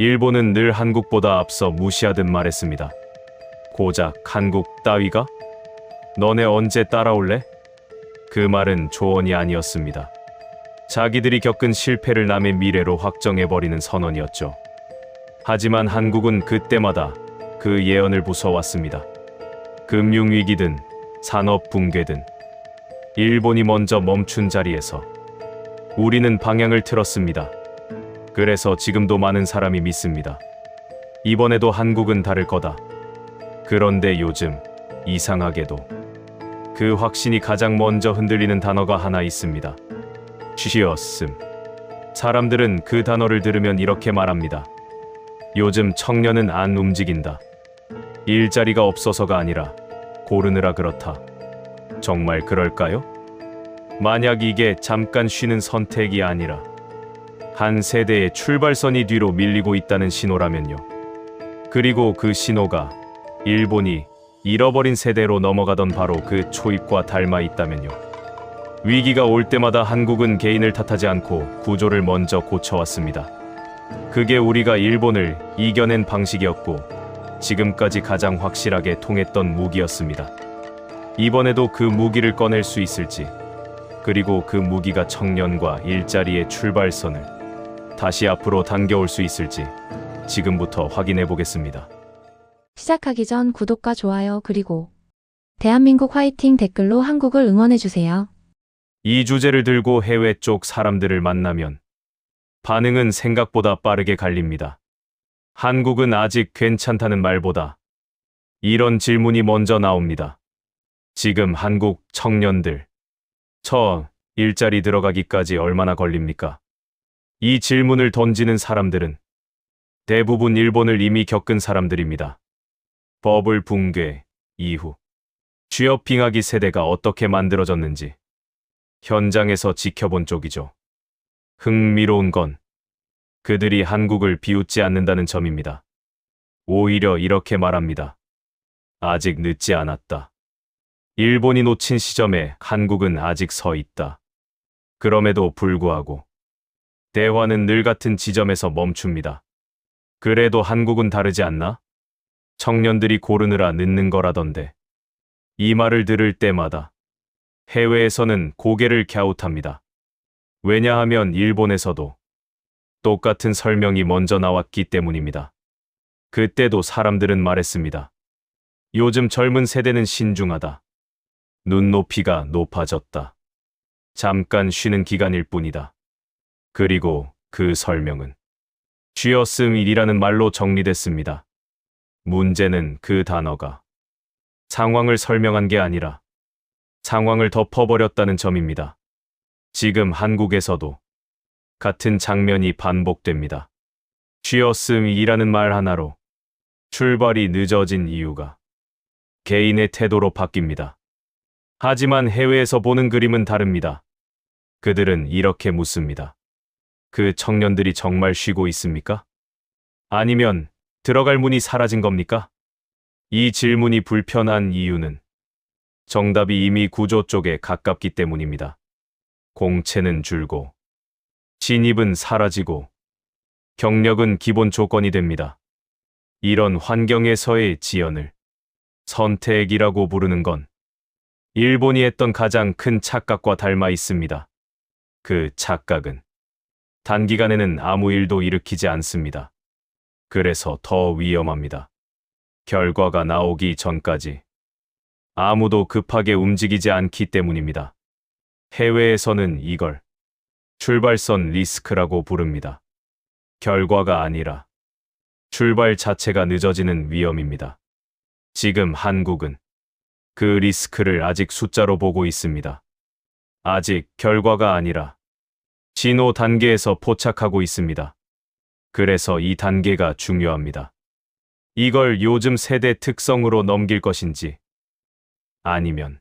일본은 늘 한국보다 앞서 무시하듯 말했습니다. 고작 한국 따위가? 너네 언제 따라올래? 그 말은 조언이 아니었습니다. 자기들이 겪은 실패를 남의 미래로 확정해버리는 선언이었죠. 하지만 한국은 그때마다 그 예언을 부숴왔습니다. 금융위기든 산업 붕괴든 일본이 먼저 멈춘 자리에서 우리는 방향을 틀었습니다. 그래서 지금도 많은 사람이 믿습니다. 이번에도 한국은 다를 거다. 그런데 요즘 이상하게도 그 확신이 가장 먼저 흔들리는 단어가 하나 있습니다. 쉬었음. 사람들은 그 단어를 들으면 이렇게 말합니다. 요즘 청년은 안 움직인다. 일자리가 없어서가 아니라 고르느라 그렇다. 정말 그럴까요? 만약 이게 잠깐 쉬는 선택이 아니라 한 세대의 출발선이 뒤로 밀리고 있다는 신호라면요. 그리고 그 신호가 일본이 잃어버린 세대로 넘어가던 바로 그 초입과 닮아 있다면요. 위기가 올 때마다 한국은 개인을 탓하지 않고 구조를 먼저 고쳐왔습니다. 그게 우리가 일본을 이겨낸 방식이었고 지금까지 가장 확실하게 통했던 무기였습니다. 이번에도 그 무기를 꺼낼 수 있을지, 그리고 그 무기가 청년과 일자리의 출발선을 다시 앞으로 당겨올 수 있을지 지금부터 확인해 보겠습니다. 시작하기 전 구독과 좋아요 그리고 대한민국 화이팅 댓글로 한국을 응원해주세요. 이 주제를 들고 해외 쪽 사람들을 만나면 반응은 생각보다 빠르게 갈립니다. 한국은 아직 괜찮다는 말보다 이런 질문이 먼저 나옵니다. 지금 한국 청년들, 저 일자리 들어가기까지 얼마나 걸립니까? 이 질문을 던지는 사람들은 대부분 일본을 이미 겪은 사람들입니다. 버블 붕괴 이후 취업 빙하기 세대가 어떻게 만들어졌는지 현장에서 지켜본 쪽이죠. 흥미로운 건 그들이 한국을 비웃지 않는다는 점입니다. 오히려 이렇게 말합니다. 아직 늦지 않았다. 일본이 놓친 시점에 한국은 아직 서 있다. 그럼에도 불구하고 대화는 늘 같은 지점에서 멈춥니다. 그래도 한국은 다르지 않나? 청년들이 고르느라 늦는 거라던데. 이 말을 들을 때마다 해외에서는 고개를 갸웃합니다. 왜냐하면 일본에서도 똑같은 설명이 먼저 나왔기 때문입니다. 그때도 사람들은 말했습니다. 요즘 젊은 세대는 신중하다. 눈높이가 높아졌다. 잠깐 쉬는 기간일 뿐이다. 그리고 그 설명은 쉬었음이라는 말로 정리됐습니다. 문제는 그 단어가 상황을 설명한 게 아니라 상황을 덮어버렸다는 점입니다. 지금 한국에서도 같은 장면이 반복됩니다. 쉬었음이라는 말 하나로 출발이 늦어진 이유가 개인의 태도로 바뀝니다. 하지만 해외에서 보는 그림은 다릅니다. 그들은 이렇게 묻습니다. 그 청년들이 정말 쉬고 있습니까? 아니면 들어갈 문이 사라진 겁니까? 이 질문이 불편한 이유는 정답이 이미 구조 쪽에 가깝기 때문입니다. 공채는 줄고 진입은 사라지고 경력은 기본 조건이 됩니다. 이런 환경에서의 지연을 선택이라고 부르는 건 일본이 했던 가장 큰 착각과 닮아 있습니다. 그 착각은 단기간에는 아무 일도 일으키지 않습니다. 그래서 더 위험합니다. 결과가 나오기 전까지 아무도 급하게 움직이지 않기 때문입니다. 해외에서는 이걸 출발선 리스크라고 부릅니다. 결과가 아니라 출발 자체가 늦어지는 위험입니다. 지금 한국은 그 리스크를 아직 숫자로 보고 있습니다. 아직 결과가 아니라 진호 단계에서 포착하고 있습니다. 그래서 이 단계가 중요합니다. 이걸 요즘 세대 특성으로 넘길 것인지 아니면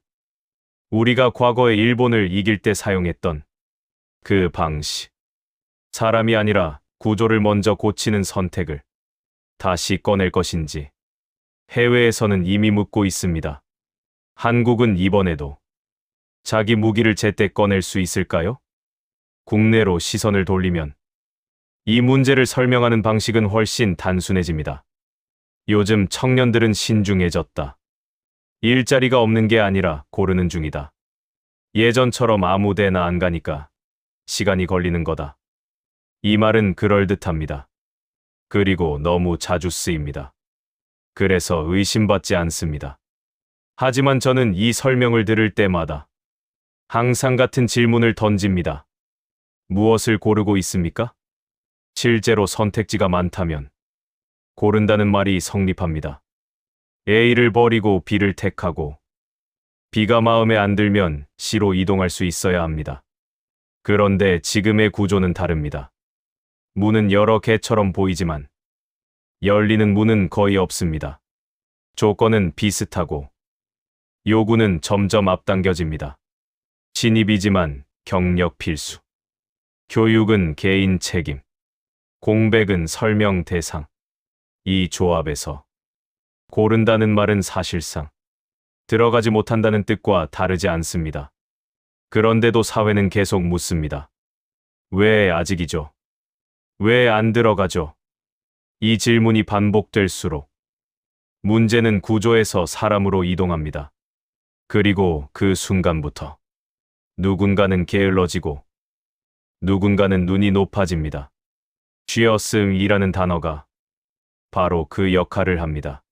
우리가 과거에 일본을 이길 때 사용했던 그 방식, 사람이 아니라 구조를 먼저 고치는 선택을 다시 꺼낼 것인지 해외에서는 이미 묻고 있습니다. 한국은 이번에도 자기 무기를 제때 꺼낼 수 있을까요? 국내로 시선을 돌리면 이 문제를 설명하는 방식은 훨씬 단순해집니다. 요즘 청년들은 신중해졌다. 일자리가 없는 게 아니라 고르는 중이다. 예전처럼 아무 데나 안 가니까 시간이 걸리는 거다. 이 말은 그럴듯합니다. 그리고 너무 자주 쓰입니다. 그래서 의심받지 않습니다. 하지만 저는 이 설명을 들을 때마다 항상 같은 질문을 던집니다. 무엇을 고르고 있습니까? 실제로 선택지가 많다면 고른다는 말이 성립합니다. A를 버리고 B를 택하고 B가 마음에 안 들면 C로 이동할 수 있어야 합니다. 그런데 지금의 구조는 다릅니다. 문은 여러 개처럼 보이지만 열리는 문은 거의 없습니다. 조건은 비슷하고 요구는 점점 앞당겨집니다. 신입이지만 경력 필수. 교육은 개인 책임. 공백은 설명 대상. 이 조합에서 고른다는 말은 사실상 들어가지 못한다는 뜻과 다르지 않습니다. 그런데도 사회는 계속 묻습니다. 왜 아직이죠? 왜 안 들어가죠? 이 질문이 반복될수록 문제는 구조에서 사람으로 이동합니다. 그리고 그 순간부터 누군가는 게을러지고 누군가는 눈이 높아집니다. 쥐어쓰기라는 단어가 바로 그 역할을 합니다.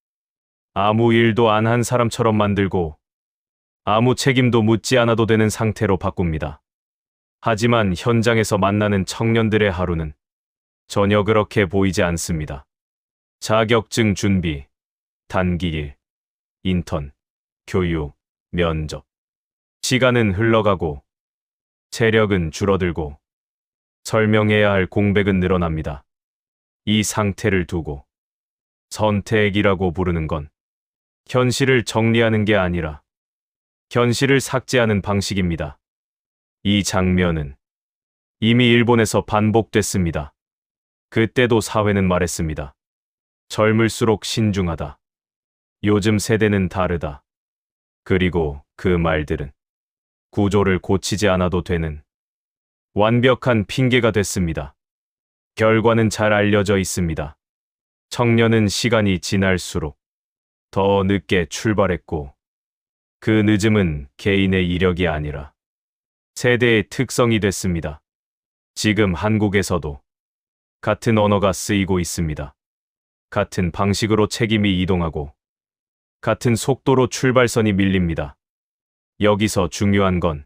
아무 일도 안 한 사람처럼 만들고 아무 책임도 묻지 않아도 되는 상태로 바꿉니다. 하지만 현장에서 만나는 청년들의 하루는 전혀 그렇게 보이지 않습니다. 자격증 준비, 단기 일, 인턴, 교육, 면접. 시간은 흘러가고 체력은 줄어들고 설명해야 할 공백은 늘어납니다. 이 상태를 두고 선택이라고 부르는 건 현실을 정리하는 게 아니라 현실을 삭제하는 방식입니다. 이 장면은 이미 일본에서 반복됐습니다. 그때도 사회는 말했습니다. 젊을수록 신중하다. 요즘 세대는 다르다. 그리고 그 말들은 구조를 고치지 않아도 되는 완벽한 핑계가 됐습니다. 결과는 잘 알려져 있습니다. 청년은 시간이 지날수록 더 늦게 출발했고 그 늦음은 개인의 이력이 아니라 세대의 특성이 됐습니다. 지금 한국에서도 같은 언어가 쓰이고 있습니다. 같은 방식으로 책임이 이동하고 같은 속도로 출발선이 밀립니다. 여기서 중요한 건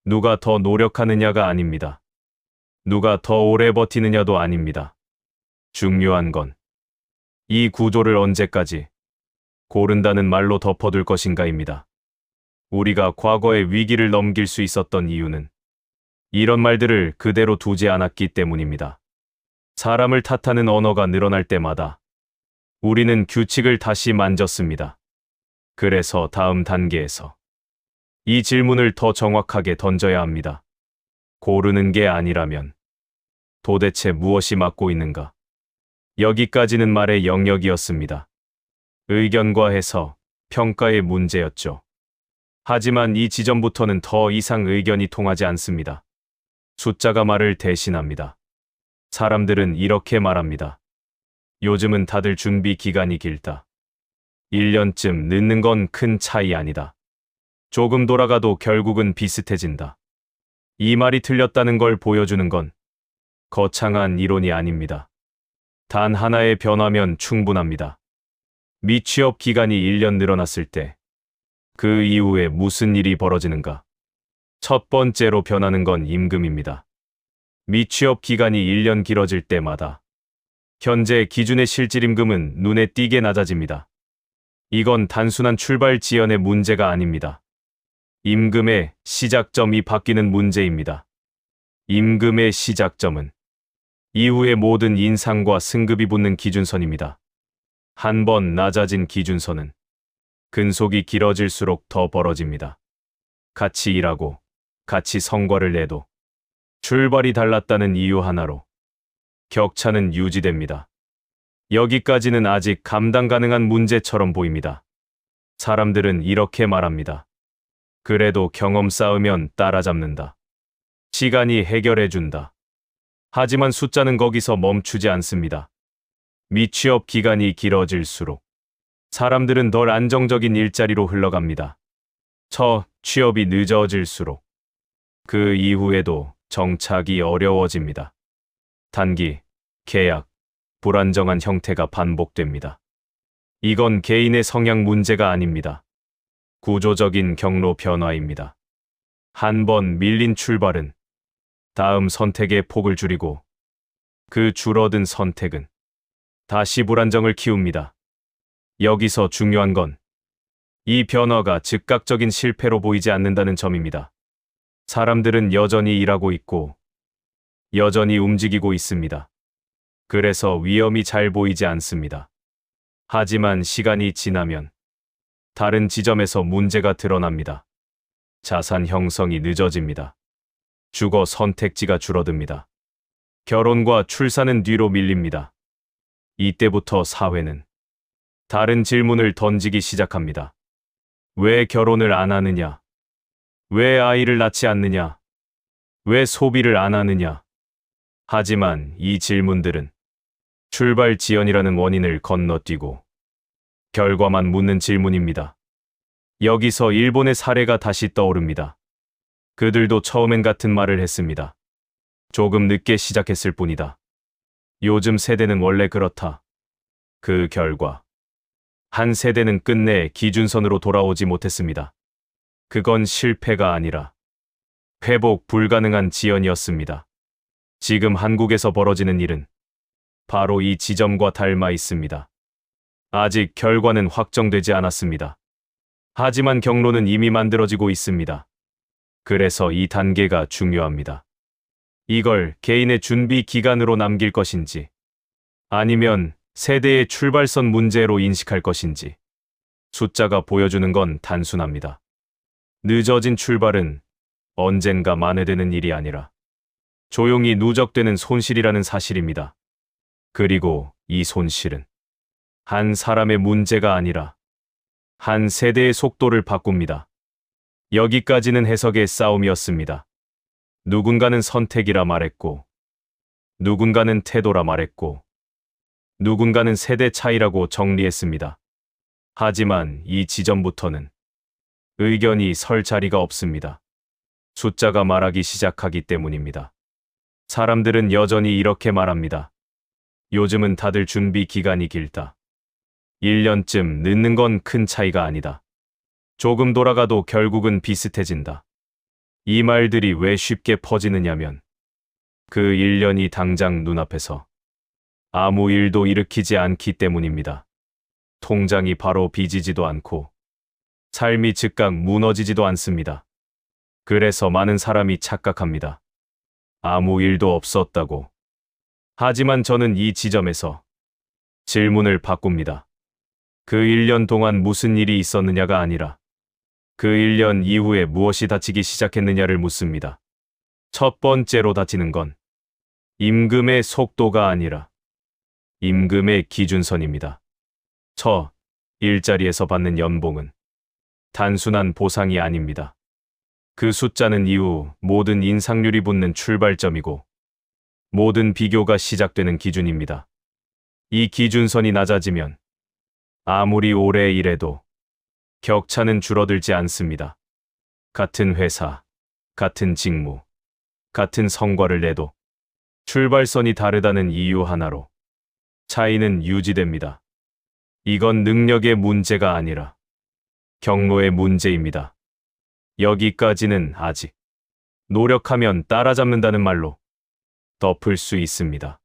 누가 더 노력하느냐가 아닙니다. 누가 더 오래 버티느냐도 아닙니다. 중요한 건 이 구조를 언제까지 고른다는 말로 덮어둘 것인가입니다. 우리가 과거의 위기를 넘길 수 있었던 이유는 이런 말들을 그대로 두지 않았기 때문입니다. 사람을 탓하는 언어가 늘어날 때마다 우리는 규칙을 다시 만졌습니다. 그래서 다음 단계에서 이 질문을 더 정확하게 던져야 합니다. 고르는 게 아니라면 도대체 무엇이 막고 있는가? 여기까지는 말의 영역이었습니다. 의견과 해석, 평가의 문제였죠. 하지만 이 지점부터는 더 이상 의견이 통하지 않습니다. 숫자가 말을 대신합니다. 사람들은 이렇게 말합니다. 요즘은 다들 준비 기간이 길다. 1년쯤 늦는 건 큰 차이 아니다. 조금 돌아가도 결국은 비슷해진다. 이 말이 틀렸다는 걸 보여주는 건 거창한 이론이 아닙니다. 단 하나의 변화면 충분합니다. 미취업 기간이 1년 늘어났을 때 그 이후에 무슨 일이 벌어지는가? 첫 번째로 변하는 건 임금입니다. 미취업 기간이 1년 길어질 때마다 현재 기준의 실질임금은 눈에 띄게 낮아집니다. 이건 단순한 출발 지연의 문제가 아닙니다. 임금의 시작점이 바뀌는 문제입니다. 임금의 시작점은 이후의 모든 인상과 승급이 붙는 기준선입니다. 한 번 낮아진 기준선은 근속이 길어질수록 더 벌어집니다. 같이 일하고 같이 성과를 내도 출발이 달랐다는 이유 하나로 격차는 유지됩니다. 여기까지는 아직 감당 가능한 문제처럼 보입니다. 사람들은 이렇게 말합니다. 그래도 경험 쌓으면 따라잡는다. 시간이 해결해준다. 하지만 숫자는 거기서 멈추지 않습니다. 미취업 기간이 길어질수록 사람들은 덜 안정적인 일자리로 흘러갑니다. 취업이 늦어질수록 그 이후에도 정착이 어려워집니다. 단기, 계약, 불안정한 형태가 반복됩니다. 이건 개인의 성향 문제가 아닙니다. 구조적인 경로 변화입니다. 한 번 밀린 출발은 다음 선택의 폭을 줄이고 그 줄어든 선택은 다시 불안정을 키웁니다. 여기서 중요한 건 이 변화가 즉각적인 실패로 보이지 않는다는 점입니다. 사람들은 여전히 일하고 있고 여전히 움직이고 있습니다. 그래서 위험이 잘 보이지 않습니다. 하지만 시간이 지나면 다른 지점에서 문제가 드러납니다. 자산 형성이 늦어집니다. 주거 선택지가 줄어듭니다. 결혼과 출산은 뒤로 밀립니다. 이때부터 사회는 다른 질문을 던지기 시작합니다. 왜 결혼을 안 하느냐? 왜 아이를 낳지 않느냐? 왜 소비를 안 하느냐? 하지만 이 질문들은 출발 지연이라는 원인을 건너뛰고 결과만 묻는 질문입니다. 여기서 일본의 사례가 다시 떠오릅니다. 그들도 처음엔 같은 말을 했습니다. 조금 늦게 시작했을 뿐이다. 요즘 세대는 원래 그렇다. 그 결과 한 세대는 끝내 기준선으로 돌아오지 못했습니다. 그건 실패가 아니라 회복 불가능한 지연이었습니다. 지금 한국에서 벌어지는 일은 바로 이 지점과 닮아 있습니다. 아직 결과는 확정되지 않았습니다. 하지만 경로는 이미 만들어지고 있습니다. 그래서 이 단계가 중요합니다. 이걸 개인의 준비 기간으로 남길 것인지 아니면 세대의 출발선 문제로 인식할 것인지 숫자가 보여주는 건 단순합니다. 늦어진 출발은 언젠가 만회되는 일이 아니라 조용히 누적되는 손실이라는 사실입니다. 그리고 이 손실은 한 사람의 문제가 아니라 한 세대의 속도를 바꿉니다. 여기까지는 해석의 싸움이었습니다. 누군가는 선택이라 말했고, 누군가는 태도라 말했고, 누군가는 세대 차이라고 정리했습니다. 하지만 이 지점부터는 의견이 설 자리가 없습니다. 숫자가 말하기 시작하기 때문입니다. 사람들은 여전히 이렇게 말합니다. 요즘은 다들 준비 기간이 길다. 1년쯤 늦는 건 큰 차이가 아니다. 조금 돌아가도 결국은 비슷해진다. 이 말들이 왜 쉽게 퍼지느냐면 그 1년이 당장 눈앞에서 아무 일도 일으키지 않기 때문입니다. 통장이 바로 빚이지도 않고 삶이 즉각 무너지지도 않습니다. 그래서 많은 사람이 착각합니다. 아무 일도 없었다고. 하지만 저는 이 지점에서 질문을 바꿉니다. 그 1년 동안 무슨 일이 있었느냐가 아니라 그 1년 이후에 무엇이 닫히기 시작했느냐를 묻습니다. 첫 번째로 닫히는 건 임금의 속도가 아니라 임금의 기준선입니다. 일자리에서 받는 연봉은 단순한 보상이 아닙니다. 그 숫자는 이후 모든 인상률이 붙는 출발점이고 모든 비교가 시작되는 기준입니다. 이 기준선이 낮아지면 아무리 오래 일해도 격차는 줄어들지 않습니다. 같은 회사, 같은 직무, 같은 성과를 내도 출발선이 다르다는 이유 하나로 차이는 유지됩니다. 이건 능력의 문제가 아니라 경로의 문제입니다. 여기까지는 아직 노력하면 따라잡는다는 말로 덮을 수 있습니다.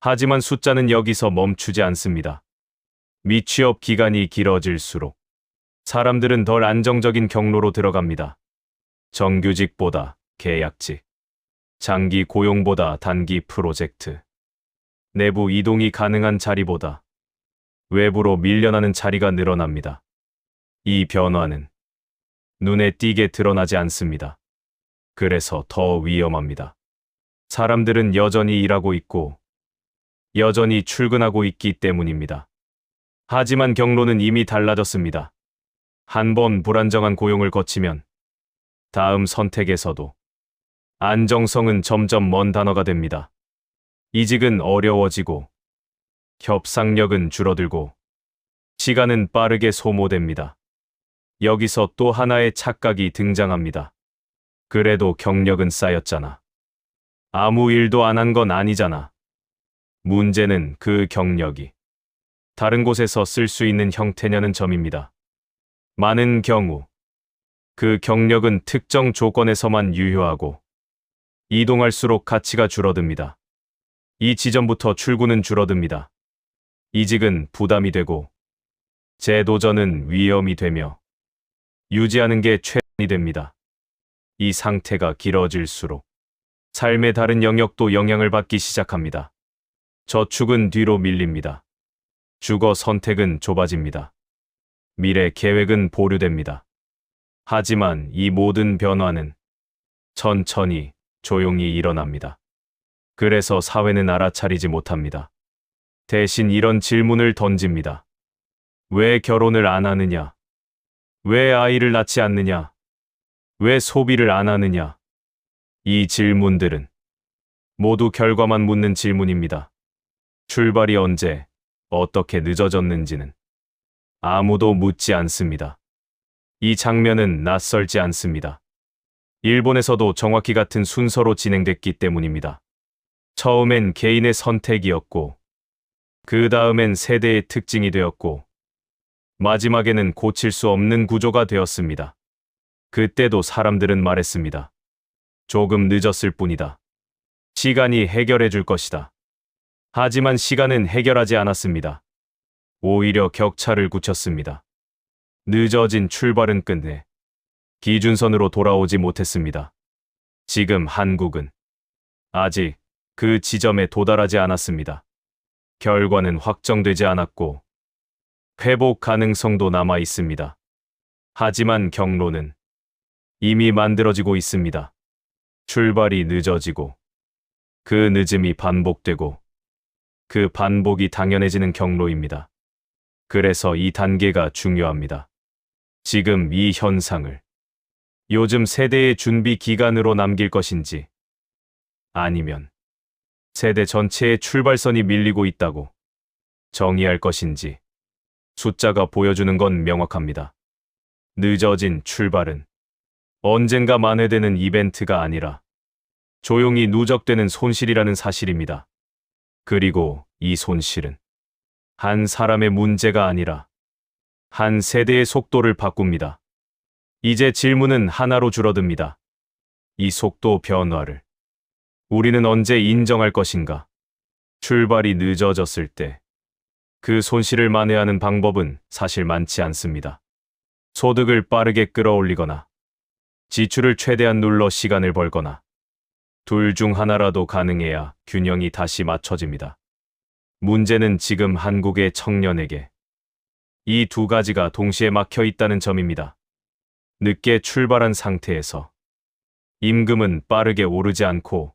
하지만 숫자는 여기서 멈추지 않습니다. 미취업 기간이 길어질수록 사람들은 덜 안정적인 경로로 들어갑니다. 정규직보다 계약직, 장기 고용보다 단기 프로젝트, 내부 이동이 가능한 자리보다 외부로 밀려나는 자리가 늘어납니다. 이 변화는 눈에 띄게 드러나지 않습니다. 그래서 더 위험합니다. 사람들은 여전히 일하고 있고 여전히 출근하고 있기 때문입니다. 하지만 경로는 이미 달라졌습니다. 한 번 불안정한 고용을 거치면 다음 선택에서도 안정성은 점점 먼 단어가 됩니다. 이직은 어려워지고 협상력은 줄어들고 시간은 빠르게 소모됩니다. 여기서 또 하나의 착각이 등장합니다. 그래도 경력은 쌓였잖아. 아무 일도 안 한 건 아니잖아. 문제는 그 경력이 다른 곳에서 쓸 수 있는 형태냐는 점입니다. 많은 경우 그 경력은 특정 조건에서만 유효하고 이동할수록 가치가 줄어듭니다. 이 지점부터 출구는 줄어듭니다. 이직은 부담이 되고 재도전은 위험이 되며 유지하는 게 최선이 됩니다. 이 상태가 길어질수록 삶의 다른 영역도 영향을 받기 시작합니다. 저축은 뒤로 밀립니다. 주거 선택은 좁아집니다. 미래 계획은 보류됩니다. 하지만 이 모든 변화는 천천히 조용히 일어납니다. 그래서 사회는 알아차리지 못합니다. 대신 이런 질문을 던집니다. 왜 결혼을 안 하느냐? 왜 아이를 낳지 않느냐? 왜 소비를 안 하느냐? 이 질문들은 모두 결과만 묻는 질문입니다. 출발이 언제, 어떻게 늦어졌는지는 아무도 묻지 않습니다. 이 장면은 낯설지 않습니다. 일본에서도 정확히 같은 순서로 진행됐기 때문입니다. 처음엔 개인의 선택이었고, 그 다음엔 세대의 특징이 되었고, 마지막에는 고칠 수 없는 구조가 되었습니다. 그때도 사람들은 말했습니다. 조금 늦었을 뿐이다. 시간이 해결해 줄 것이다. 하지만 시간은 해결하지 않았습니다. 오히려 격차를 굳혔습니다. 늦어진 출발은 끝내 기준선으로 돌아오지 못했습니다. 지금 한국은 아직 그 지점에 도달하지 않았습니다. 결과는 확정되지 않았고 회복 가능성도 남아 있습니다. 하지만 경로는 이미 만들어지고 있습니다. 출발이 늦어지고 그 늦음이 반복되고 그 반복이 당연해지는 경로입니다. 그래서 이 단계가 중요합니다. 지금 이 현상을 요즘 세대의 준비 기간으로 남길 것인지 아니면 세대 전체의 출발선이 밀리고 있다고 정의할 것인지 숫자가 보여주는 건 명확합니다. 늦어진 출발은 언젠가 만회되는 이벤트가 아니라 조용히 누적되는 손실이라는 사실입니다. 그리고 이 손실은 한 사람의 문제가 아니라 한 세대의 속도를 바꿉니다. 이제 질문은 하나로 줄어듭니다. 이 속도 변화를 우리는 언제 인정할 것인가? 출발이 늦어졌을 때 그 손실을 만회하는 방법은 사실 많지 않습니다. 소득을 빠르게 끌어올리거나 지출을 최대한 눌러 시간을 벌거나 둘 중 하나라도 가능해야 균형이 다시 맞춰집니다. 문제는 지금 한국의 청년에게 이 두 가지가 동시에 막혀 있다는 점입니다. 늦게 출발한 상태에서 임금은 빠르게 오르지 않고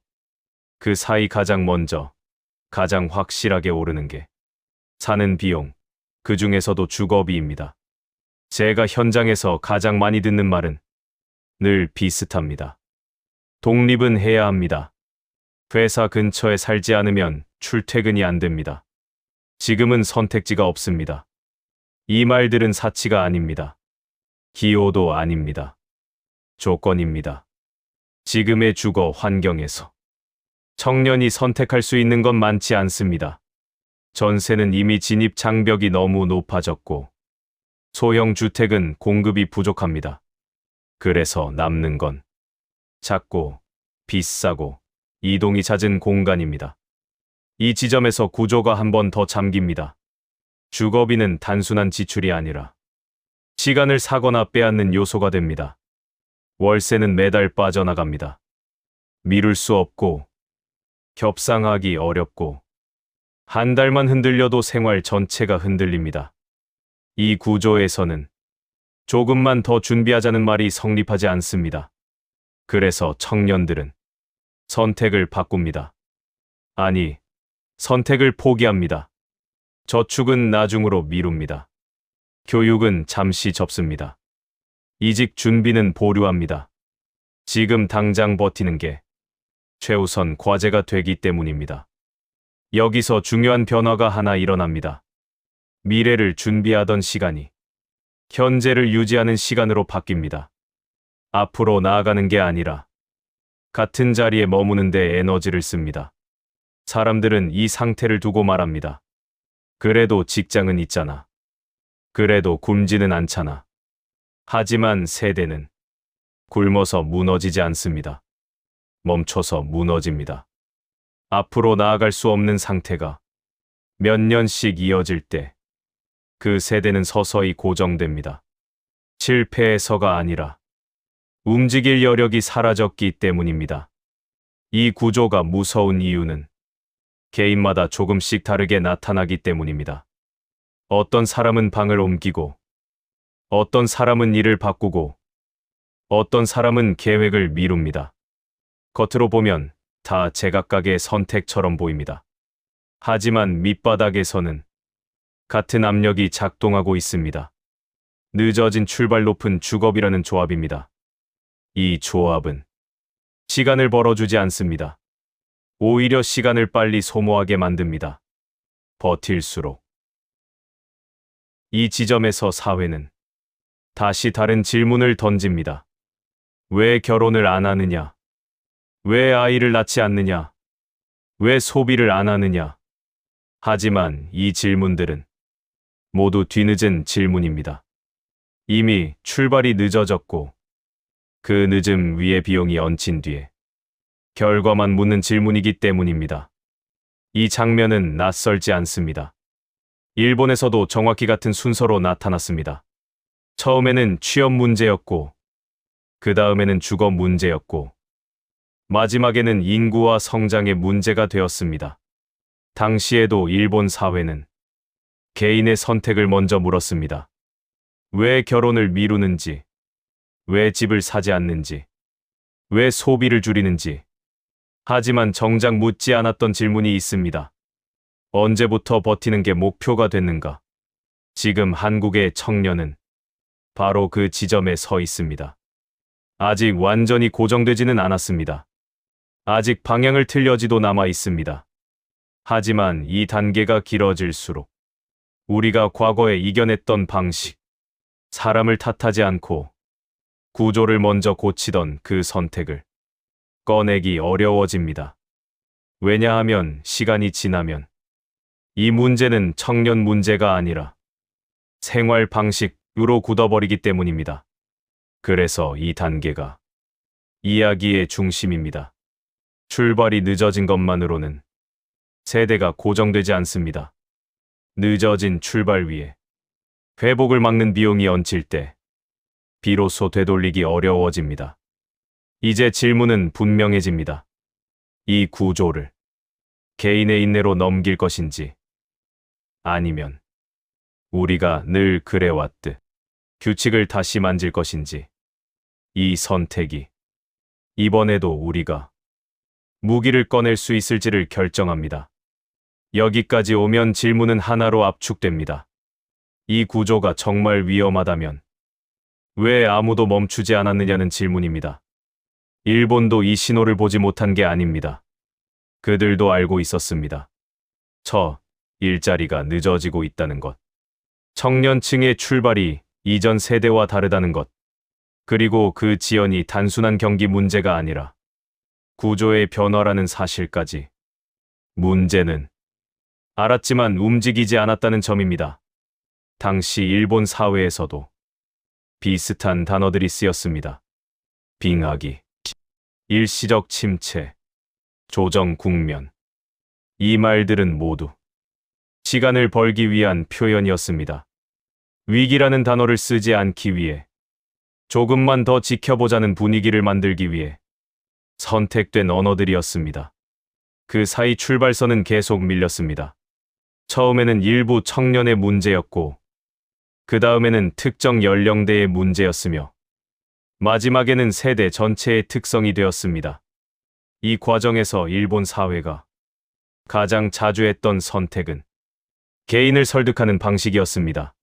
그 사이 가장 먼저, 가장 확실하게 오르는 게 사는 비용, 그 중에서도 주거비입니다. 제가 현장에서 가장 많이 듣는 말은 늘 비슷합니다. 독립은 해야 합니다. 회사 근처에 살지 않으면 출퇴근이 안 됩니다. 지금은 선택지가 없습니다. 이 말들은 사치가 아닙니다. 기호도 아닙니다. 조건입니다. 지금의 주거 환경에서 청년이 선택할 수 있는 건 많지 않습니다. 전세는 이미 진입 장벽이 너무 높아졌고 소형 주택은 공급이 부족합니다. 그래서 남는 건 작고 비싸고 이동이 잦은 공간입니다. 이 지점에서 구조가 한 번 더 잠깁니다. 주거비는 단순한 지출이 아니라 시간을 사거나 빼앗는 요소가 됩니다. 월세는 매달 빠져나갑니다. 미룰 수 없고 협상하기 어렵고 한 달만 흔들려도 생활 전체가 흔들립니다. 이 구조에서는 조금만 더 준비하자는 말이 성립하지 않습니다. 그래서 청년들은 선택을 바꿉니다. 아니, 선택을 포기합니다. 저축은 나중으로 미룹니다. 교육은 잠시 접습니다. 이직 준비는 보류합니다. 지금 당장 버티는 게 최우선 과제가 되기 때문입니다. 여기서 중요한 변화가 하나 일어납니다. 미래를 준비하던 시간이 현재를 유지하는 시간으로 바뀝니다. 앞으로 나아가는 게 아니라 같은 자리에 머무는 데 에너지를 씁니다. 사람들은 이 상태를 두고 말합니다. 그래도 직장은 있잖아. 그래도 굶지는 않잖아. 하지만 세대는 굶어서 무너지지 않습니다. 멈춰서 무너집니다. 앞으로 나아갈 수 없는 상태가 몇 년씩 이어질 때 그 세대는 서서히 고정됩니다. 실패해서가 아니라 움직일 여력이 사라졌기 때문입니다. 이 구조가 무서운 이유는 개인마다 조금씩 다르게 나타나기 때문입니다. 어떤 사람은 방을 옮기고, 어떤 사람은 일을 바꾸고, 어떤 사람은 계획을 미룹니다. 겉으로 보면 다 제각각의 선택처럼 보입니다. 하지만 밑바닥에서는 같은 압력이 작동하고 있습니다. 늦어진 출발 높은 주겁이라는 조합입니다. 이 조합은 시간을 벌어주지 않습니다. 오히려 시간을 빨리 소모하게 만듭니다. 버틸수록. 이 지점에서 사회는 다시 다른 질문을 던집니다. 왜 결혼을 안 하느냐? 왜 아이를 낳지 않느냐? 왜 소비를 안 하느냐? 하지만 이 질문들은 모두 뒤늦은 질문입니다. 이미 출발이 늦어졌고 그 늦음 위에 비용이 얹힌 뒤에 결과만 묻는 질문이기 때문입니다. 이 장면은 낯설지 않습니다. 일본에서도 정확히 같은 순서로 나타났습니다. 처음에는 취업 문제였고, 그 다음에는 주거 문제였고, 마지막에는 인구와 성장의 문제가 되었습니다. 당시에도 일본 사회는 개인의 선택을 먼저 물었습니다. 왜 결혼을 미루는지, 왜 집을 사지 않는지, 왜 소비를 줄이는지. 하지만 정작 묻지 않았던 질문이 있습니다. 언제부터 버티는 게 목표가 됐는가? 지금 한국의 청년은 바로 그 지점에 서 있습니다. 아직 완전히 고정되지는 않았습니다. 아직 방향을 틀려지도 남아 있습니다. 하지만 이 단계가 길어질수록 우리가 과거에 이겨냈던 방식, 사람을 탓하지 않고 구조를 먼저 고치던 그 선택을 꺼내기 어려워집니다. 왜냐하면 시간이 지나면 이 문제는 청년 문제가 아니라 생활 방식으로 굳어버리기 때문입니다. 그래서 이 단계가 이야기의 중심입니다. 출발이 늦어진 것만으로는 세대가 고정되지 않습니다. 늦어진 출발 위에 회복을 막는 비용이 얹힐 때 비로소 되돌리기 어려워집니다. 이제 질문은 분명해집니다. 이 구조를 개인의 인내로 넘길 것인지 아니면 우리가 늘 그래왔듯 규칙을 다시 만질 것인지. 이 선택이 이번에도 우리가 무기를 꺼낼 수 있을지를 결정합니다. 여기까지 오면 질문은 하나로 압축됩니다. 이 구조가 정말 위험하다면 왜 아무도 멈추지 않았느냐는 질문입니다. 일본도 이 신호를 보지 못한 게 아닙니다. 그들도 알고 있었습니다. 일자리가 늦어지고 있다는 것, 청년층의 출발이 이전 세대와 다르다는 것, 그리고 그 지연이 단순한 경기 문제가 아니라 구조의 변화라는 사실까지. 문제는 알았지만 움직이지 않았다는 점입니다. 당시 일본 사회에서도 비슷한 단어들이 쓰였습니다. 빙하기, 일시적 침체, 조정 국면. 이 말들은 모두 시간을 벌기 위한 표현이었습니다. 위기라는 단어를 쓰지 않기 위해, 조금만 더 지켜보자는 분위기를 만들기 위해 선택된 언어들이었습니다. 그 사이 출발선은 계속 밀렸습니다. 처음에는 일부 청년의 문제였고, 그 다음에는 특정 연령대의 문제였으며, 마지막에는 세대 전체의 특성이 되었습니다. 이 과정에서 일본 사회가 가장 자주 했던 선택은 개인을 설득하는 방식이었습니다.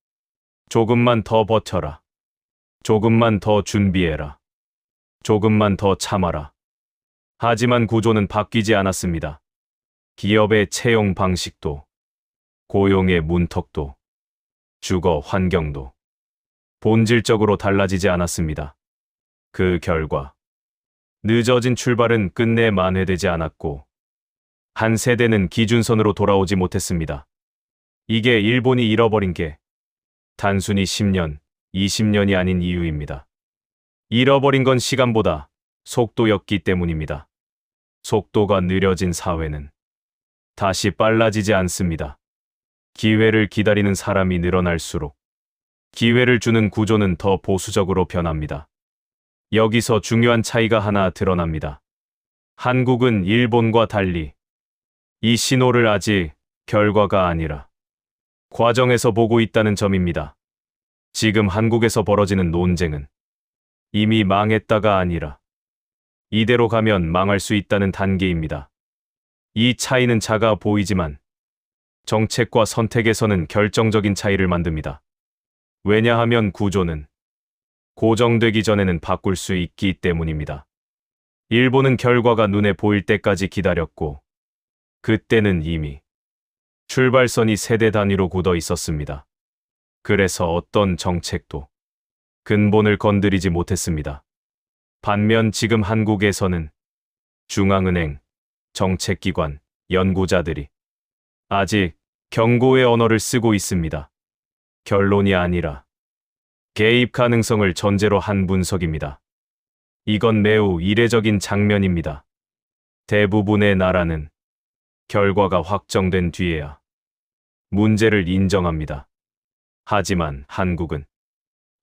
조금만 더 버텨라. 조금만 더 준비해라. 조금만 더 참아라. 하지만 구조는 바뀌지 않았습니다. 기업의 채용 방식도, 고용의 문턱도, 주거 환경도 본질적으로 달라지지 않았습니다. 그 결과 늦어진 출발은 끝내 만회되지 않았고 한 세대는 기준선으로 돌아오지 못했습니다. 이게 일본이 잃어버린 게 단순히 10년, 20년이 아닌 이유입니다. 잃어버린 건 시간보다 속도였기 때문입니다. 속도가 느려진 사회는 다시 빨라지지 않습니다. 기회를 기다리는 사람이 늘어날수록 기회를 주는 구조는 더 보수적으로 변합니다. 여기서 중요한 차이가 하나 드러납니다. 한국은 일본과 달리 이 신호를 아직 결과가 아니라 과정에서 보고 있다는 점입니다. 지금 한국에서 벌어지는 논쟁은 이미 망했다가 아니라 이대로 가면 망할 수 있다는 단계입니다. 이 차이는 작아 보이지만 정책과 선택에서는 결정적인 차이를 만듭니다. 왜냐하면 구조는 고정되기 전에는 바꿀 수 있기 때문입니다. 일본은 결과가 눈에 보일 때까지 기다렸고 그때는 이미 출발선이 세대 단위로 굳어 있었습니다. 그래서 어떤 정책도 근본을 건드리지 못했습니다. 반면 지금 한국에서는 중앙은행, 정책기관, 연구자들이 아직 경고의 언어를 쓰고 있습니다. 결론이 아니라 개입 가능성을 전제로 한 분석입니다. 이건 매우 이례적인 장면입니다. 대부분의 나라는 결과가 확정된 뒤에야 문제를 인정합니다. 하지만 한국은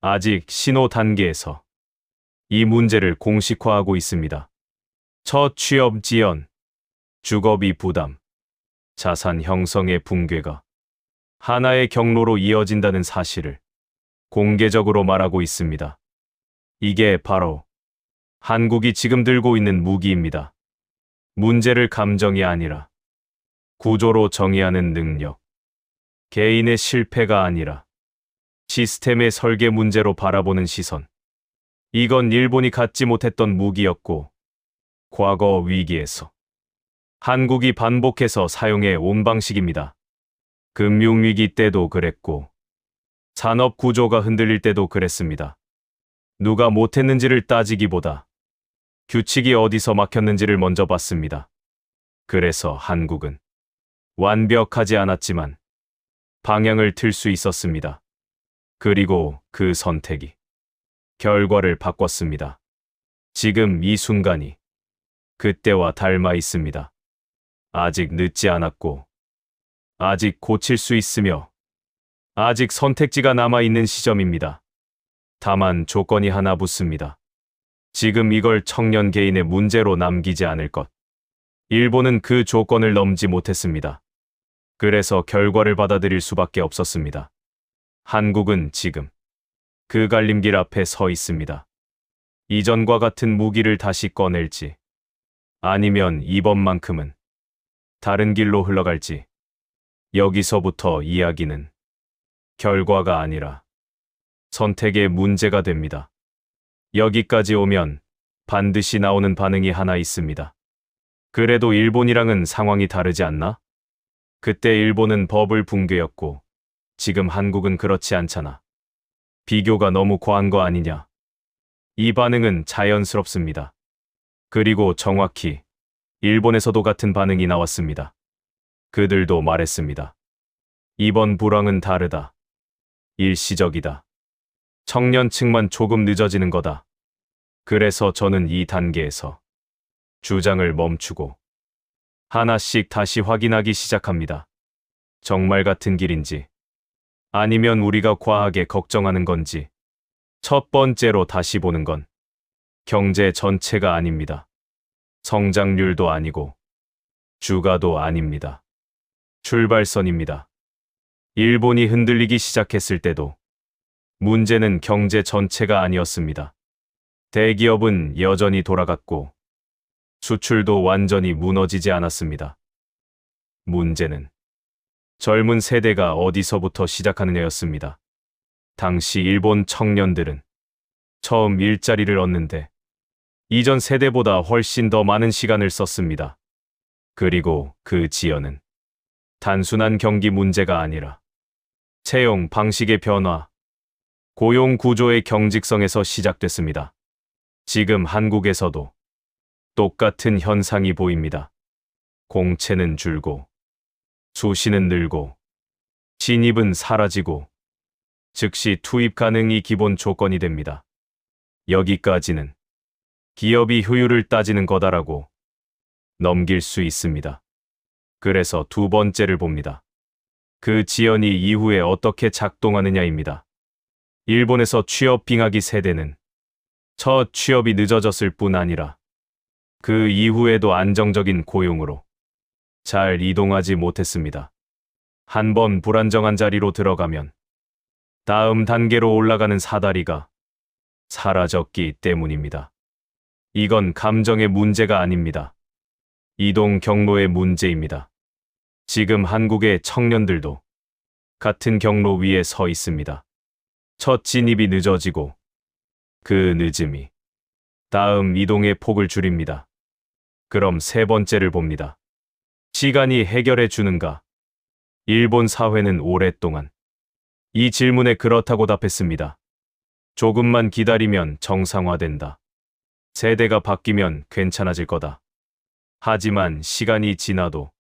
아직 신호 단계에서 이 문제를 공식화하고 있습니다. 첫 취업 지연, 주거비 부담, 자산 형성의 붕괴가 하나의 경로로 이어진다는 사실을 공개적으로 말하고 있습니다. 이게 바로 한국이 지금 들고 있는 무기입니다. 문제를 감정이 아니라 구조로 정의하는 능력, 개인의 실패가 아니라 시스템의 설계 문제로 바라보는 시선. 이건 일본이 갖지 못했던 무기였고 과거 위기에서 한국이 반복해서 사용해 온 방식입니다. 금융위기 때도 그랬고 산업 구조가 흔들릴 때도 그랬습니다. 누가 못했는지를 따지기보다 규칙이 어디서 막혔는지를 먼저 봤습니다. 그래서 한국은 완벽하지 않았지만 방향을 틀 수 있었습니다. 그리고 그 선택이 결과를 바꿨습니다. 지금 이 순간이 그때와 닮아 있습니다. 아직 늦지 않았고, 아직 고칠 수 있으며, 아직 선택지가 남아있는 시점입니다. 다만 조건이 하나 붙습니다. 지금 이걸 청년 개인의 문제로 남기지 않을 것. 일본은 그 조건을 넘지 못했습니다. 그래서 결과를 받아들일 수밖에 없었습니다. 한국은 지금 그 갈림길 앞에 서 있습니다. 이전과 같은 무기를 다시 꺼낼지, 아니면 이번만큼은 다른 길로 흘러갈지. 여기서부터 이야기는 결과가 아니라 선택의 문제가 됩니다. 여기까지 오면 반드시 나오는 반응이 하나 있습니다. 그래도 일본이랑은 상황이 다르지 않나? 그때 일본은 버블 붕괴였고 지금 한국은 그렇지 않잖아. 비교가 너무 과한 거 아니냐? 이 반응은 자연스럽습니다. 그리고 정확히 일본에서도 같은 반응이 나왔습니다. 그들도 말했습니다. 이번 불황은 다르다. 일시적이다. 청년층만 조금 늦어지는 거다. 그래서 저는 이 단계에서 주장을 멈추고 하나씩 다시 확인하기 시작합니다. 정말 같은 길인지, 아니면 우리가 과하게 걱정하는 건지. 첫 번째로 다시 보는 건 경제 전체가 아닙니다. 성장률도 아니고 주가도 아닙니다. 출발선입니다. 일본이 흔들리기 시작했을 때도 문제는 경제 전체가 아니었습니다. 대기업은 여전히 돌아갔고 수출도 완전히 무너지지 않았습니다. 문제는 젊은 세대가 어디서부터 시작하느냐였습니다. 당시 일본 청년들은 처음 일자리를 얻는데 이전 세대보다 훨씬 더 많은 시간을 썼습니다. 그리고 그 지연은 단순한 경기 문제가 아니라 채용 방식의 변화, 고용 구조의 경직성에서 시작됐습니다. 지금 한국에서도 똑같은 현상이 보입니다. 공채는 줄고, 수시는 늘고, 진입은 사라지고, 즉시 투입 가능이 기본 조건이 됩니다. 여기까지는 기업이 효율을 따지는 거다라고 넘길 수 있습니다. 그래서 두 번째를 봅니다. 그 지연이 이후에 어떻게 작동하느냐입니다. 일본에서 취업 빙하기 세대는 첫 취업이 늦어졌을 뿐 아니라 그 이후에도 안정적인 고용으로 잘 이동하지 못했습니다. 한번 불안정한 자리로 들어가면 다음 단계로 올라가는 사다리가 사라졌기 때문입니다. 이건 감정의 문제가 아닙니다. 이동 경로의 문제입니다. 지금 한국의 청년들도 같은 경로 위에 서 있습니다. 첫 진입이 늦어지고 그 늦음이 다음 이동의 폭을 줄입니다. 그럼 세 번째를 봅니다. 시간이 해결해 주는가? 일본 사회는 오랫동안 이 질문에 그렇다고 답했습니다. 조금만 기다리면 정상화된다. 세대가 바뀌면 괜찮아질 거다. 하지만 시간이 지나도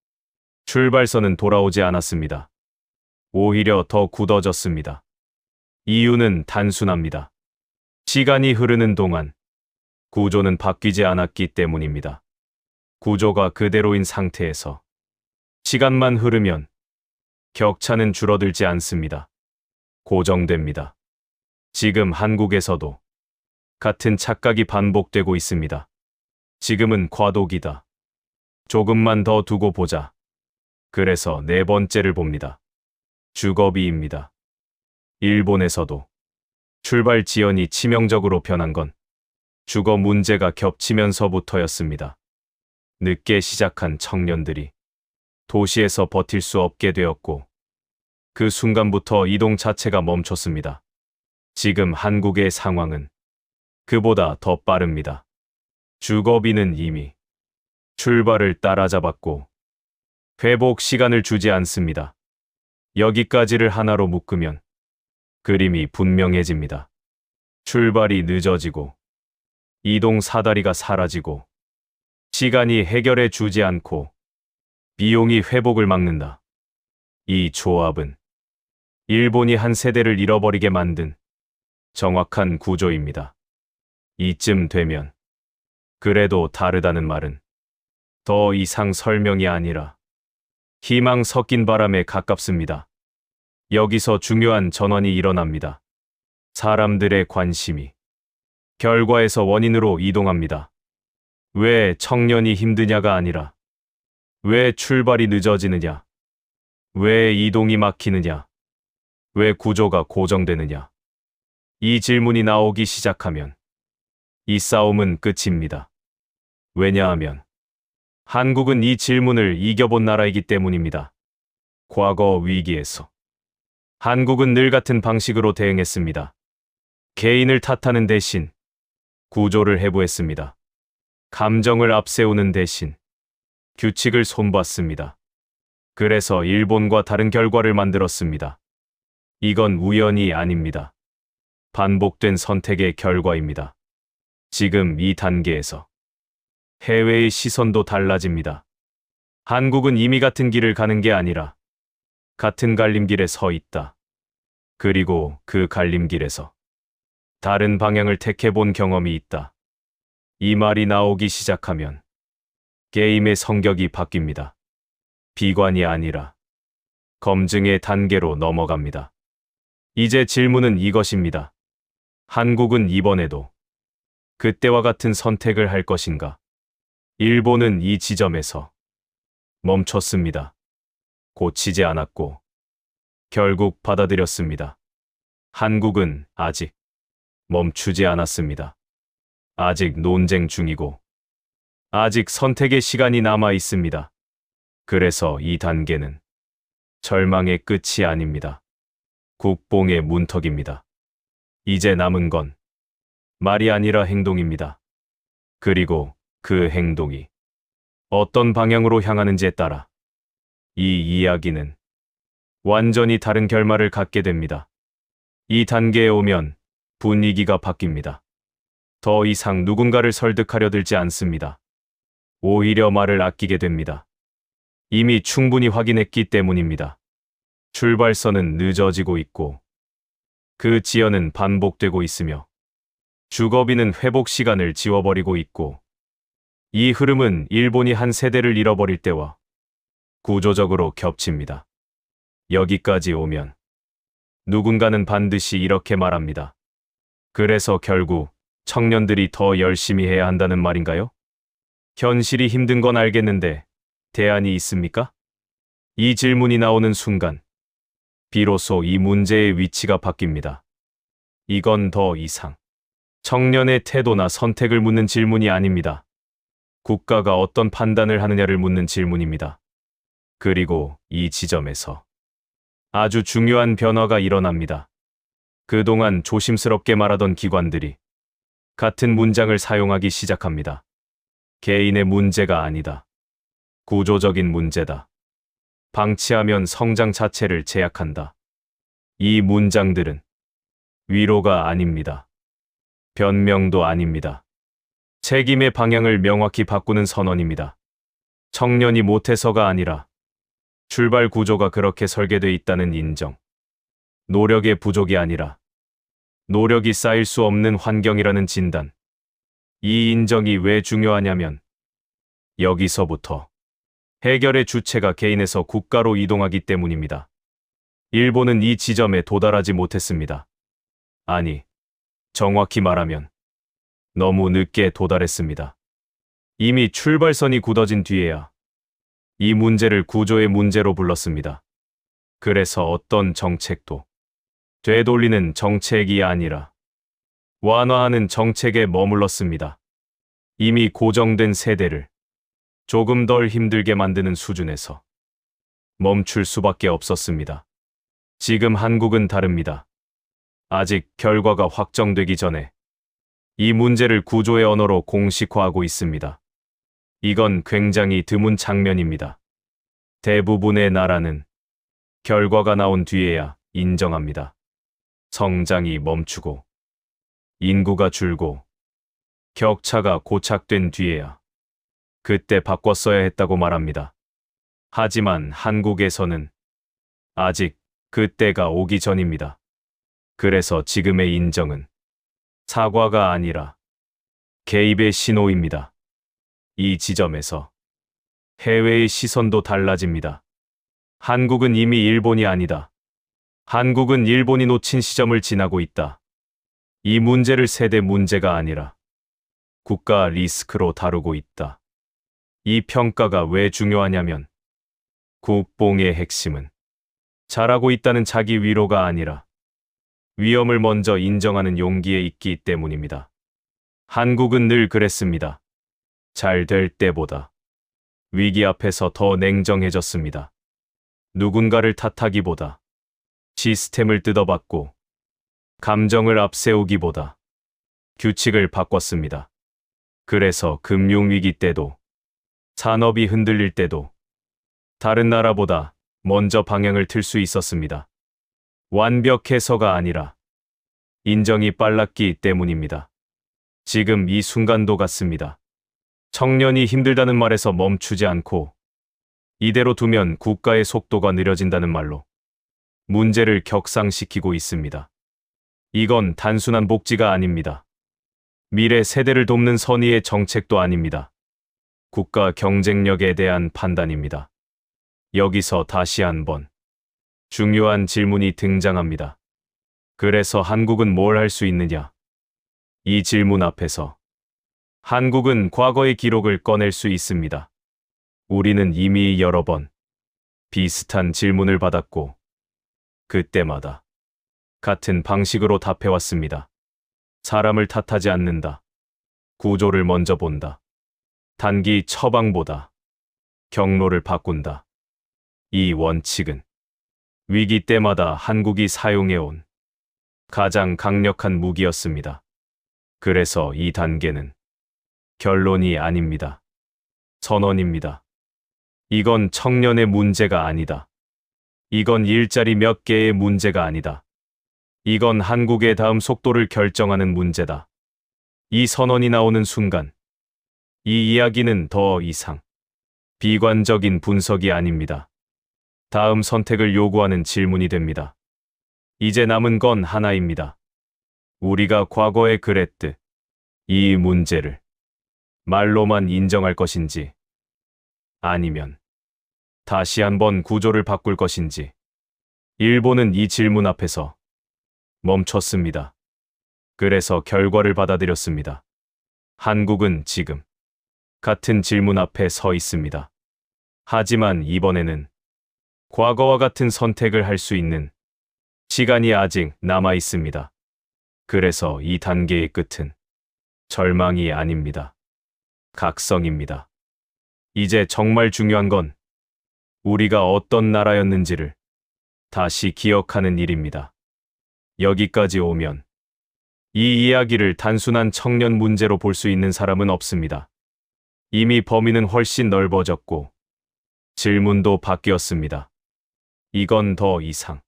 출발선은 돌아오지 않았습니다. 오히려 더 굳어졌습니다. 이유는 단순합니다. 시간이 흐르는 동안 구조는 바뀌지 않았기 때문입니다. 구조가 그대로인 상태에서 시간만 흐르면 격차는 줄어들지 않습니다. 고정됩니다. 지금 한국에서도 같은 착각이 반복되고 있습니다. 지금은 과도기다. 조금만 더 두고 보자. 그래서 네 번째를 봅니다. 주거비입니다. 일본에서도 출발 지연이 치명적으로 변한 건 주거 문제가 겹치면서부터였습니다. 늦게 시작한 청년들이 도시에서 버틸 수 없게 되었고 그 순간부터 이동 자체가 멈췄습니다. 지금 한국의 상황은 그보다 더 빠릅니다. 주거비는 이미 출발을 따라잡았고 회복 시간을 주지 않습니다. 여기까지를 하나로 묶으면 그림이 분명해집니다. 출발이 늦어지고 이동 사다리가 사라지고 시간이 해결해 주지 않고 비용이 회복을 막는다. 이 조합은 일본이 한 세대를 잃어버리게 만든 정확한 구조입니다. 이쯤 되면 그래도 다르다는 말은 더 이상 설명이 아니라 희망 섞인 바람에 가깝습니다. 여기서 중요한 전환이 일어납니다. 사람들의 관심이 결과에서 원인으로 이동합니다. 왜 청년이 힘드냐가 아니라 왜 출발이 늦어지느냐? 왜 이동이 막히느냐? 왜 구조가 고정되느냐? 이 질문이 나오기 시작하면 이 싸움은 끝입니다. 왜냐하면 한국은 이 질문을 이겨본 나라이기 때문입니다. 과거 위기에서 한국은 늘 같은 방식으로 대응했습니다. 개인을 탓하는 대신 구조를 해부했습니다. 감정을 앞세우는 대신 규칙을 손봤습니다. 그래서 일본과 다른 결과를 만들었습니다. 이건 우연이 아닙니다. 반복된 선택의 결과입니다. 지금 이 단계에서 해외의 시선도 달라집니다. 한국은 이미 같은 길을 가는 게 아니라 같은 갈림길에 서 있다. 그리고 그 갈림길에서 다른 방향을 택해본 경험이 있다. 이 말이 나오기 시작하면 게임의 성격이 바뀝니다. 비관이 아니라 검증의 단계로 넘어갑니다. 이제 질문은 이것입니다. 한국은 이번에도 그때와 같은 선택을 할 것인가? 일본은 이 지점에서 멈췄습니다. 고치지 않았고 결국 받아들였습니다. 한국은 아직 멈추지 않았습니다. 아직 논쟁 중이고 아직 선택의 시간이 남아 있습니다. 그래서 이 단계는 절망의 끝이 아닙니다. 국뽕의 문턱입니다. 이제 남은 건 말이 아니라 행동입니다. 그리고 그 행동이 어떤 방향으로 향하는지에 따라 이 이야기는 완전히 다른 결말을 갖게 됩니다. 이 단계에 오면 분위기가 바뀝니다. 더 이상 누군가를 설득하려 들지 않습니다. 오히려 말을 아끼게 됩니다. 이미 충분히 확인했기 때문입니다. 출발선은 늦어지고 있고 그 지연은 반복되고 있으며 주거비는 회복 시간을 지워버리고 있고 이 흐름은 일본이 한 세대를 잃어버릴 때와 구조적으로 겹칩니다. 여기까지 오면 누군가는 반드시 이렇게 말합니다. 그래서 결국 청년들이 더 열심히 해야 한다는 말인가요? 현실이 힘든 건 알겠는데 대안이 있습니까? 이 질문이 나오는 순간 비로소 이 문제의 위치가 바뀝니다. 이건 더 이상 청년의 태도나 선택을 묻는 질문이 아닙니다. 국가가 어떤 판단을 하느냐를 묻는 질문입니다. 그리고 이 지점에서 아주 중요한 변화가 일어납니다. 그동안 조심스럽게 말하던 기관들이 같은 문장을 사용하기 시작합니다. 개인의 문제가 아니다. 구조적인 문제다. 방치하면 성장 자체를 제약한다. 이 문장들은 위로가 아닙니다. 변명도 아닙니다. 책임의 방향을 명확히 바꾸는 선언입니다. 청년이 못해서가 아니라 출발 구조가 그렇게 설계돼 있다는 인정. 노력의 부족이 아니라 노력이 쌓일 수 없는 환경이라는 진단. 이 인정이 왜 중요하냐면 여기서부터 해결의 주체가 개인에서 국가로 이동하기 때문입니다. 일본은 이 지점에 도달하지 못했습니다. 아니, 정확히 말하면 너무 늦게 도달했습니다. 이미 출발선이 굳어진 뒤에야 이 문제를 구조의 문제로 불렀습니다. 그래서 어떤 정책도 되돌리는 정책이 아니라 완화하는 정책에 머물렀습니다. 이미 고정된 세대를 조금 덜 힘들게 만드는 수준에서 멈출 수밖에 없었습니다. 지금 한국은 다릅니다. 아직 결과가 확정되기 전에 이 문제를 구조의 언어로 공식화하고 있습니다. 이건 굉장히 드문 장면입니다. 대부분의 나라는 결과가 나온 뒤에야 인정합니다. 성장이 멈추고 인구가 줄고 격차가 고착된 뒤에야 그때 바꿨어야 했다고 말합니다. 하지만 한국에서는 아직 그때가 오기 전입니다. 그래서 지금의 인정은 사과가 아니라 개입의 신호입니다. 이 지점에서 해외의 시선도 달라집니다. 한국은 이미 일본이 아니다. 한국은 일본이 놓친 시점을 지나고 있다. 이 문제를 세대 문제가 아니라 국가 리스크로 다루고 있다. 이 평가가 왜 중요하냐면 국뽕의 핵심은 잘하고 있다는 자기 위로가 아니라 위험을 먼저 인정하는 용기에 있기 때문입니다. 한국은 늘 그랬습니다. 잘 될 때보다 위기 앞에서 더 냉정해졌습니다. 누군가를 탓하기보다 시스템을 뜯어봤고 감정을 앞세우기보다 규칙을 바꿨습니다. 그래서 금융위기 때도 산업이 흔들릴 때도 다른 나라보다 먼저 방향을 틀 수 있었습니다. 완벽해서가 아니라 인정이 빨랐기 때문입니다. 지금 이 순간도 같습니다. 청년이 힘들다는 말에서 멈추지 않고 이대로 두면 국가의 속도가 느려진다는 말로 문제를 격상시키고 있습니다. 이건 단순한 복지가 아닙니다. 미래 세대를 돕는 선의의 정책도 아닙니다. 국가 경쟁력에 대한 판단입니다. 여기서 다시 한번 중요한 질문이 등장합니다. 그래서 한국은 뭘 할 수 있느냐? 이 질문 앞에서 한국은 과거의 기록을 꺼낼 수 있습니다. 우리는 이미 여러 번 비슷한 질문을 받았고 그때마다 같은 방식으로 답해왔습니다. 사람을 탓하지 않는다. 구조를 먼저 본다. 단기 처방보다 경로를 바꾼다. 이 원칙은 위기 때마다 한국이 사용해온 가장 강력한 무기였습니다. 그래서 이 단계는 결론이 아닙니다. 선언입니다. 이건 청년의 문제가 아니다. 이건 일자리 몇 개의 문제가 아니다. 이건 한국의 다음 속도를 결정하는 문제다. 이 선언이 나오는 순간, 이 이야기는 더 이상 비관적인 분석이 아닙니다. 다음 선택을 요구하는 질문이 됩니다. 이제 남은 건 하나입니다. 우리가 과거에 그랬듯 이 문제를 말로만 인정할 것인지, 아니면 다시 한번 구조를 바꿀 것인지. 일본은 이 질문 앞에서 멈췄습니다. 그래서 결과를 받아들였습니다. 한국은 지금 같은 질문 앞에 서 있습니다. 하지만 이번에는 과거와 같은 선택을 할 수 있는 시간이 아직 남아 있습니다. 그래서 이 단계의 끝은 절망이 아닙니다. 각성입니다. 이제 정말 중요한 건 우리가 어떤 나라였는지를 다시 기억하는 일입니다. 여기까지 오면 이 이야기를 단순한 청년 문제로 볼 수 있는 사람은 없습니다. 이미 범위는 훨씬 넓어졌고 질문도 바뀌었습니다. 이건 더 이상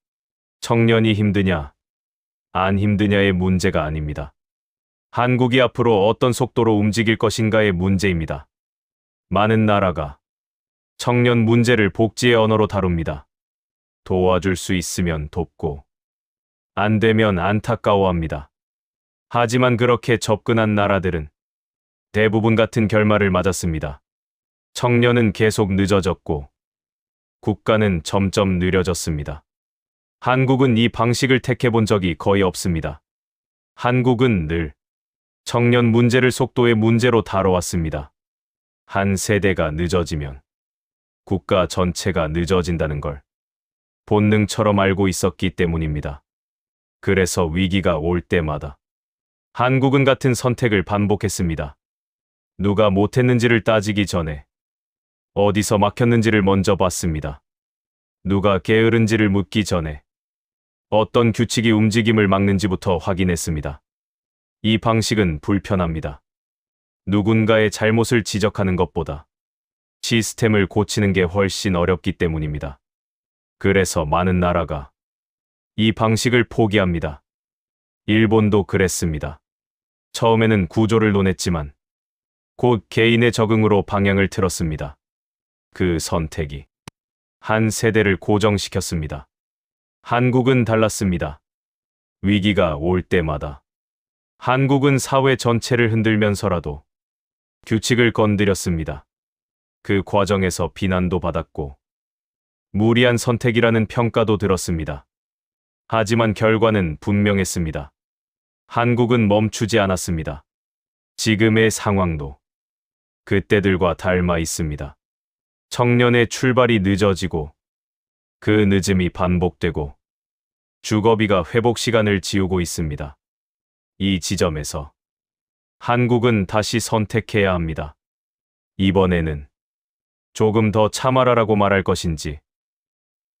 청년이 힘드냐, 안 힘드냐의 문제가 아닙니다. 한국이 앞으로 어떤 속도로 움직일 것인가의 문제입니다. 많은 나라가 청년 문제를 복지의 언어로 다룹니다. 도와줄 수 있으면 돕고, 안 되면 안타까워합니다. 하지만 그렇게 접근한 나라들은 대부분 같은 결말을 맞았습니다. 청년은 계속 늦어졌고, 국가는 점점 느려졌습니다. 한국은 이 방식을 택해본 적이 거의 없습니다. 한국은 늘 청년 문제를 속도의 문제로 다뤄왔습니다. 한 세대가 늦어지면 국가 전체가 늦어진다는 걸 본능처럼 알고 있었기 때문입니다. 그래서 위기가 올 때마다 한국은 같은 선택을 반복했습니다. 누가 못했는지를 따지기 전에 어디서 막혔는지를 먼저 봤습니다. 누가 게으른지를 묻기 전에 어떤 규칙이 움직임을 막는지부터 확인했습니다. 이 방식은 불편합니다. 누군가의 잘못을 지적하는 것보다 시스템을 고치는 게 훨씬 어렵기 때문입니다. 그래서 많은 나라가 이 방식을 포기합니다. 일본도 그랬습니다. 처음에는 구조를 논했지만 곧 개인의 적응으로 방향을 틀었습니다. 그 선택이 한 세대를 고정시켰습니다. 한국은 달랐습니다. 위기가 올 때마다 한국은 사회 전체를 흔들면서라도 규칙을 건드렸습니다. 그 과정에서 비난도 받았고 무리한 선택이라는 평가도 들었습니다. 하지만 결과는 분명했습니다. 한국은 멈추지 않았습니다. 지금의 상황도 그때들과 닮아 있습니다. 청년의 출발이 늦어지고 그 늦음이 반복되고 주거비가 회복 시간을 지우고 있습니다. 이 지점에서 한국은 다시 선택해야 합니다. 이번에는 조금 더 참아라라고 말할 것인지,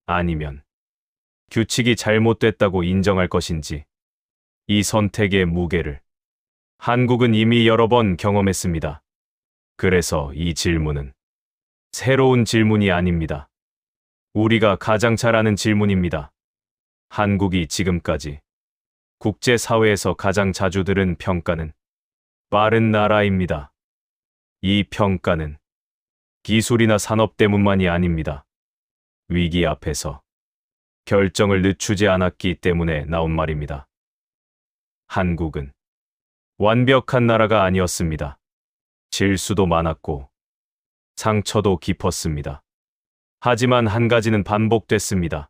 아니면 규칙이 잘못됐다고 인정할 것인지, 이 선택의 무게를 한국은 이미 여러 번 경험했습니다. 그래서 이 질문은 새로운 질문이 아닙니다. 우리가 가장 잘 아는 질문입니다. 한국이 지금까지 국제사회에서 가장 자주 들은 평가는 빠른 나라입니다. 이 평가는 기술이나 산업 때문만이 아닙니다. 위기 앞에서 결정을 늦추지 않았기 때문에 나온 말입니다. 한국은 완벽한 나라가 아니었습니다. 실수도 많았고 상처도 깊었습니다. 하지만 한 가지는 반복됐습니다.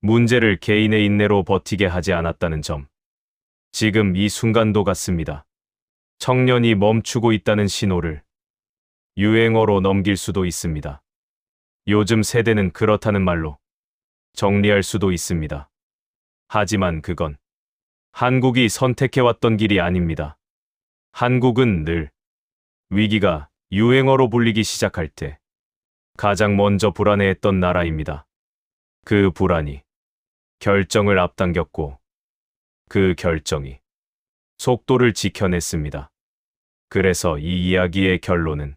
문제를 개인의 인내로 버티게 하지 않았다는 점. 지금 이 순간도 같습니다. 청년이 멈추고 있다는 신호를 유행어로 넘길 수도 있습니다. 요즘 세대는 그렇다는 말로 정리할 수도 있습니다. 하지만 그건 한국이 선택해왔던 길이 아닙니다. 한국은 늘 위기가 유행어로 불리기 시작할 때 가장 먼저 불안해했던 나라입니다. 그 불안이 결정을 앞당겼고 그 결정이 속도를 지켜냈습니다. 그래서 이 이야기의 결론은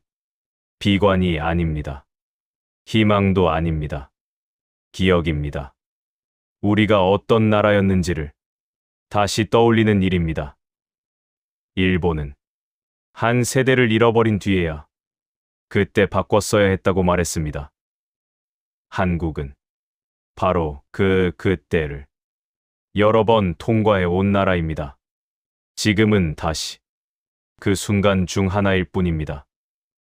비관이 아닙니다. 희망도 아닙니다. 기억입니다. 우리가 어떤 나라였는지를 다시 떠올리는 일입니다. 일본은 한 세대를 잃어버린 뒤에야 그때 바꿨어야 했다고 말했습니다. 한국은 바로 그때를 여러 번 통과해 온 나라입니다. 지금은 다시 그 순간 중 하나일 뿐입니다.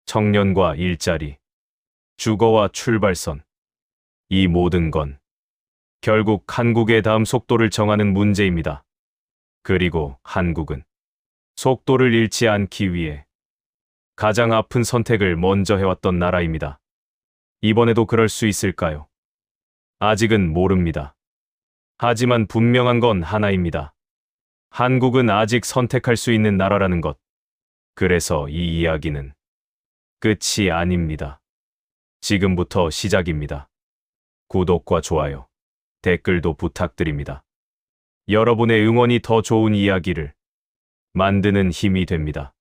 청년과 일자리, 주거와 출발선, 이 모든 건 결국 한국의 다음 속도를 정하는 문제입니다. 그리고 한국은 속도를 잃지 않기 위해 가장 아픈 선택을 먼저 해왔던 나라입니다. 이번에도 그럴 수 있을까요? 아직은 모릅니다. 하지만 분명한 건 하나입니다. 한국은 아직 선택할 수 있는 나라라는 것. 그래서 이 이야기는 끝이 아닙니다. 지금부터 시작입니다. 구독과 좋아요, 댓글도 부탁드립니다. 여러분의 응원이 더 좋은 이야기를 만드는 힘이 됩니다.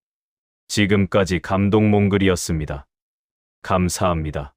지금까지 감동몽글이었습니다. 감사합니다.